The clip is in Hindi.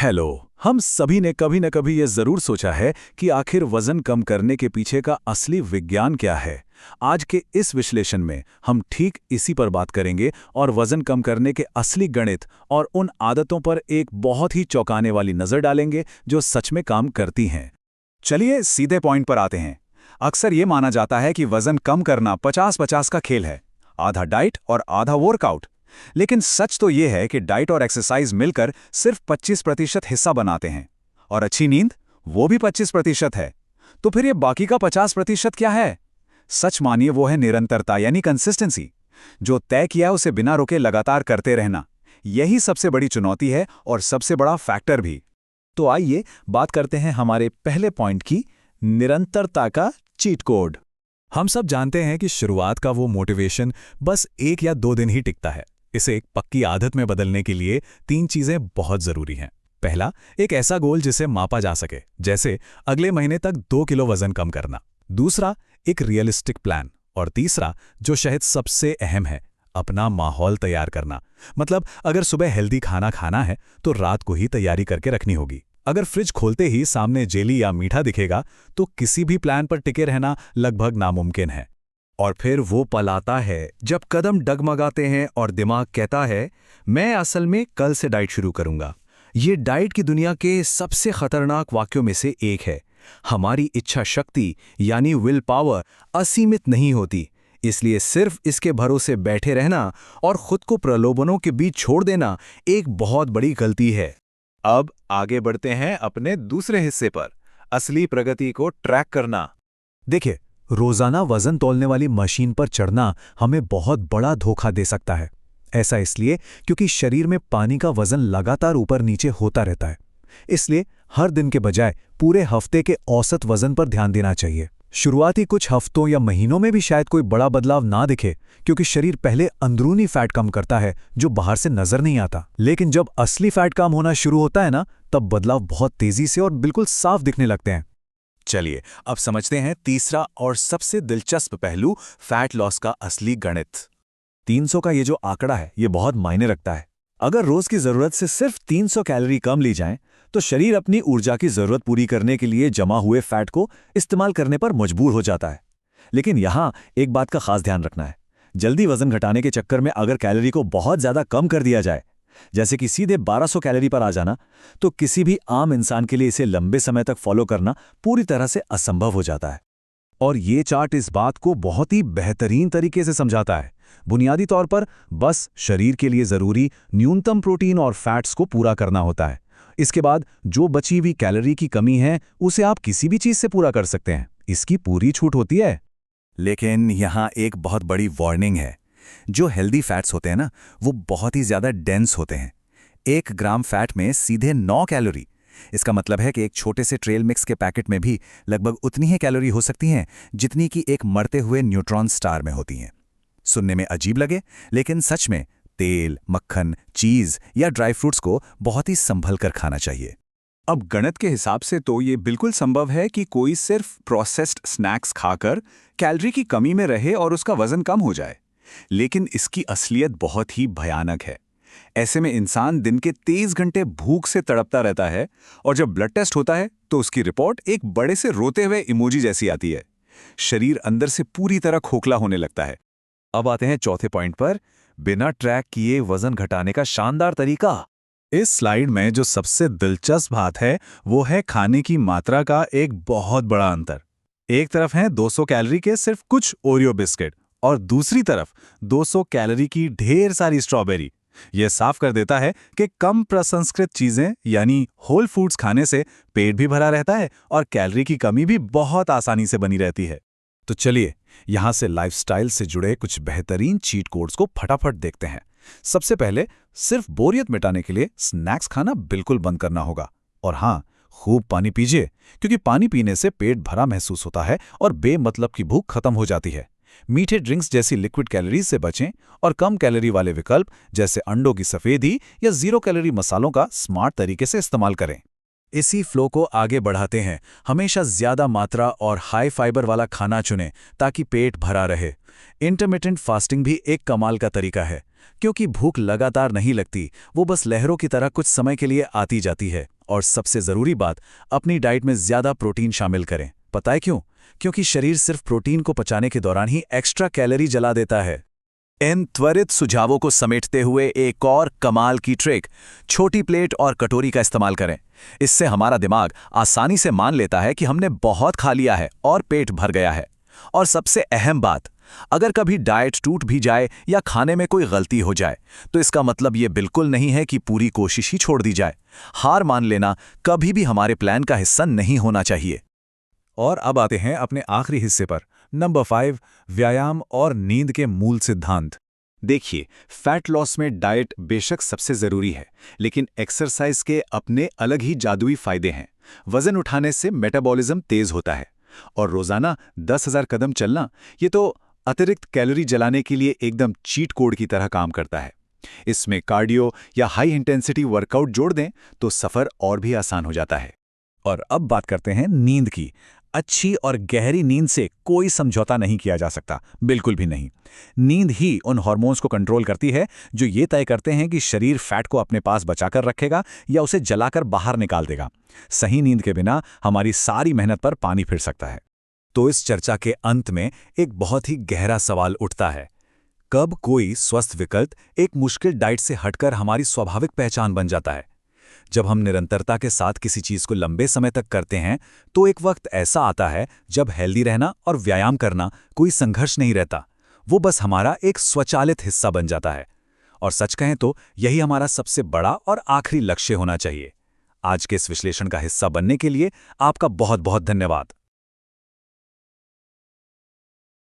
हेलो। हम सभी ने कभी न कभी ये जरूर सोचा है कि आखिर वजन कम करने के पीछे का असली विज्ञान क्या है। आज के इस विश्लेषण में हम ठीक इसी पर बात करेंगे और वजन कम करने के असली गणित और उन आदतों पर एक बहुत ही चौंकाने वाली नजर डालेंगे जो सच में काम करती हैं। चलिए सीधे पॉइंट पर आते हैं। अक्सर ये माना जाता है कि वजन कम करना 50-50 का खेल है, आधा डाइट और आधा वर्कआउट। लेकिन सच तो ये है कि डाइट और एक्सरसाइज मिलकर सिर्फ 25% हिस्सा बनाते हैं, और अच्छी नींद वो भी 25% है। तो फिर ये बाकी का 50% क्या है? सच मानिए वो है निरंतरता, यानी कंसिस्टेंसी। जो तय किया उसे बिना रुके लगातार करते रहना, यही सबसे बड़ी चुनौती है और सबसे बड़ा फैक्टर भी। तो आइए बात करते हैं हमारे पहले पॉइंट की, निरंतरता का चीट कोड। हम सब जानते हैं कि शुरुआत का वो मोटिवेशन बस 1 या 2 दिन ही टिकता है। इसे एक पक्की आदत में बदलने के लिए 3 चीजें बहुत जरूरी हैं। पहला, एक ऐसा गोल जिसे मापा जा सके, जैसे अगले महीने तक 2 किलो वजन कम करना। दूसरा, एक रियलिस्टिक प्लान। और तीसरा, जो शायद सबसे अहम है, अपना माहौल तैयार करना। मतलब अगर सुबह हेल्दी खाना खाना है तो रात को ही तैयारी करके रखनी होगी। अगर फ्रिज खोलते ही सामने जेली या मीठा दिखेगा तो किसी भी प्लान पर टिके रहना लगभग नामुमकिन है। और फिर वो पल आता है जब कदम डगमगाते हैं और दिमाग कहता है मैं असल में कल से डाइट शुरू करूंगा। ये डाइट की दुनिया के सबसे खतरनाक वाक्यों में से एक है। हमारी इच्छा शक्ति यानी विल पावर असीमित नहीं होती, इसलिए सिर्फ इसके भरोसे बैठे रहना और खुद को प्रलोभनों के बीच छोड़ देना एक बहुत बड़ी गलती है। अब आगे बढ़ते हैं अपने दूसरे हिस्से पर, असली प्रगति को ट्रैक करना। देखिए, रोजाना वजन तौलने वाली मशीन पर चढ़ना हमें बहुत बड़ा धोखा दे सकता है। ऐसा इसलिए क्योंकि शरीर में पानी का वजन लगातार ऊपर नीचे होता रहता है। इसलिए हर दिन के बजाय पूरे हफ्ते के औसत वजन पर ध्यान देना चाहिए। शुरुआती कुछ हफ्तों या महीनों में भी शायद कोई बड़ा बदलाव ना दिखे, क्योंकि शरीर पहले अंदरूनी फैट कम करता है जो बाहर से नजर नहीं आता। लेकिन जब असली फैट कम होना शुरू होता है ना, तब बदलाव बहुत तेजी से और बिल्कुल साफ दिखने लगते हैं। चलिए अब समझते हैं तीसरा और सबसे दिलचस्प पहलू, फैट लॉस का असली गणित। 300 का ये जो आंकड़ा है, ये बहुत मायने रखता है। अगर रोज की जरूरत से सिर्फ 300 कैलोरी कम ली जाए तो शरीर अपनी ऊर्जा की जरूरत पूरी करने के लिए जमा हुए फैट को इस्तेमाल करने पर मजबूर हो जाता है। लेकिन यहां एक बात का खास ध्यान रखना है। जल्दी वजन घटाने के चक्कर में अगर कैलोरी को बहुत ज्यादा कम कर दिया जाए, जैसे कि सीधे 1200 कैलोरी पर आ जाना, तो किसी भी आम इंसान के लिए इसे लंबे समय तक फॉलो करना पूरी तरह से असंभव हो जाता है। और ये चार्ट इस बात को बहुत ही बेहतरीन तरीके से समझाता है। बुनियादी तौर पर बस शरीर के लिए जरूरी न्यूनतम प्रोटीन और फैट्स को पूरा करना होता है। इसके बाद जो बची हुई कैलोरी की कमी है उसे आप किसी भी चीज से पूरा कर सकते हैं। इसकी पूरी छूट होती है। लेकिन यहाँ एक बहुत बड़ी वार्निंग है। जो हेल्दी फैट्स होते हैं ना, वो बहुत ही ज्यादा डेंस होते हैं। 1 ग्राम फैट में सीधे 9 कैलोरी। इसका मतलब है कि एक छोटे से ट्रेल मिक्स के पैकेट में भी लगभग उतनी ही कैलोरी हो सकती हैं जितनी कि एक मरते हुए न्यूट्रॉन स्टार में होती हैं। सुनने में अजीब लगे, लेकिन सच में तेल, मक्खन, चीज या ड्राई फ्रूट्स को बहुत ही संभल कर खाना चाहिए। अब गणित के हिसाब से तो ये बिल्कुल संभव है कि कोई सिर्फ प्रोसेस्ड स्नैक्स खाकर कैलोरी की कमी में रहे और उसका वजन कम हो जाए। लेकिन इसकी असलियत बहुत ही भयानक है। ऐसे में इंसान दिन के 23 घंटे भूख से तड़पता रहता है, और जब ब्लड टेस्ट होता है तो उसकी रिपोर्ट एक बड़े से रोते हुए इमोजी जैसी आती है। शरीर अंदर से पूरी तरह खोखला होने लगता है। अब आते हैं चौथे पॉइंट पर, बिना ट्रैक किए वजन घटाने का शानदार तरीका। इस स्लाइड में जो सबसे दिलचस्प बात है वो है खाने की मात्रा का एक बहुत बड़ा अंतर। एक तरफ है 200 कैलोरी के सिर्फ कुछ ओरियो बिस्किट, और दूसरी तरफ 200 कैलोरी की ढेर सारी स्ट्रॉबेरी। यह साफ कर देता है कि कम प्रसंस्कृत चीजें यानी होल फूड्स खाने से पेट भी भरा रहता है और कैलोरी की कमी भी बहुत आसानी से बनी रहती है। तो चलिए यहां से लाइफस्टाइल से जुड़े कुछ बेहतरीन चीट कोड्स को फटाफट देखते हैं। सबसे पहले, सिर्फ बोरियत मिटाने के लिए स्नैक्स खाना बिल्कुल बंद करना होगा। और हां, खूब पानी पीजिए, क्योंकि पानी पीने से पेट भरा महसूस होता है और बेमतलब की भूख खत्म हो जाती है। मीठे ड्रिंक्स जैसी लिक्विड कैलोरीज से बचें और कम कैलोरी वाले विकल्प जैसे अंडों की सफेदी या 0 कैलोरी मसालों का स्मार्ट तरीके से इस्तेमाल करें। इसी फ्लो को आगे बढ़ाते हैं। हमेशा ज्यादा मात्रा और हाई फाइबर वाला खाना चुनें ताकि पेट भरा रहे। इंटरमिटेंट फास्टिंग भी एक कमाल का तरीका है, क्योंकि भूख लगातार नहीं लगती, वो बस लहरों की तरह कुछ समय के लिए आती जाती है और सबसे ज़रूरी बात, अपनी डाइट में ज़्यादा प्रोटीन शामिल करें। पता है क्यों? क्योंकि शरीर सिर्फ प्रोटीन को पचाने के दौरान ही एक्स्ट्रा कैलोरी जला देता है। इन त्वरित सुझावों को समेटते हुए एक और कमाल की ट्रिक, छोटी प्लेट और कटोरी का इस्तेमाल करें। इससे हमारा दिमाग आसानी से मान लेता है कि हमने बहुत खा लिया है और पेट भर गया है। और सबसे अहम बात, अगर कभी डाइट टूट भी जाए या खाने में कोई गलती हो जाए, तो इसका मतलब ये बिल्कुल नहीं है कि पूरी कोशिश ही छोड़ दी जाए। हार मान लेना कभी भी हमारे प्लान का हिस्सा नहीं होना चाहिए। और अब आते हैं अपने आखिरी हिस्से पर, नंबर 5, व्यायाम और नींद के मूल सिद्धांत। देखिए, फैट लॉस में डाइट बेशक सबसे जरूरी है, लेकिन एक्सरसाइज के अपने अलग ही जादुई फायदे हैं। वजन उठाने से मेटाबॉलिज्म तेज होता है, और रोजाना 10,000 कदम चलना, ये तो अतिरिक्त कैलोरी जलाने के लिए एकदम चीट कोड की तरह काम करता है। इसमें कार्डियो या हाई इंटेंसिटी वर्कआउट जोड़ दें तो सफर और भी आसान हो जाता है। और अब बात करते हैं नींद की। अच्छी और गहरी नींद से कोई समझौता नहीं किया जा सकता, बिल्कुल भी नहीं। नींद ही उन हार्मोन्स को कंट्रोल करती है जो ये तय करते हैं कि शरीर फैट को अपने पास बचाकर रखेगा या उसे जलाकर बाहर निकाल देगा। सही नींद के बिना हमारी सारी मेहनत पर पानी फिर सकता है। तो इस चर्चा के अंत में एक बहुत ही गहरा सवाल उठता है, कब कोई स्वस्थ विकल्प एक मुश्किल डाइट से हटकर हमारी स्वाभाविक पहचान बन जाता है? जब हम निरंतरता के साथ किसी चीज को लंबे समय तक करते हैं, तो एक वक्त ऐसा आता है जब हेल्दी रहना और व्यायाम करना कोई संघर्ष नहीं रहता, वो बस हमारा एक स्वचालित हिस्सा बन जाता है। और सच कहें तो यही हमारा सबसे बड़ा और आखिरी लक्ष्य होना चाहिए। आज के इस विश्लेषण का हिस्सा बनने के लिए आपका बहुत बहुत धन्यवाद।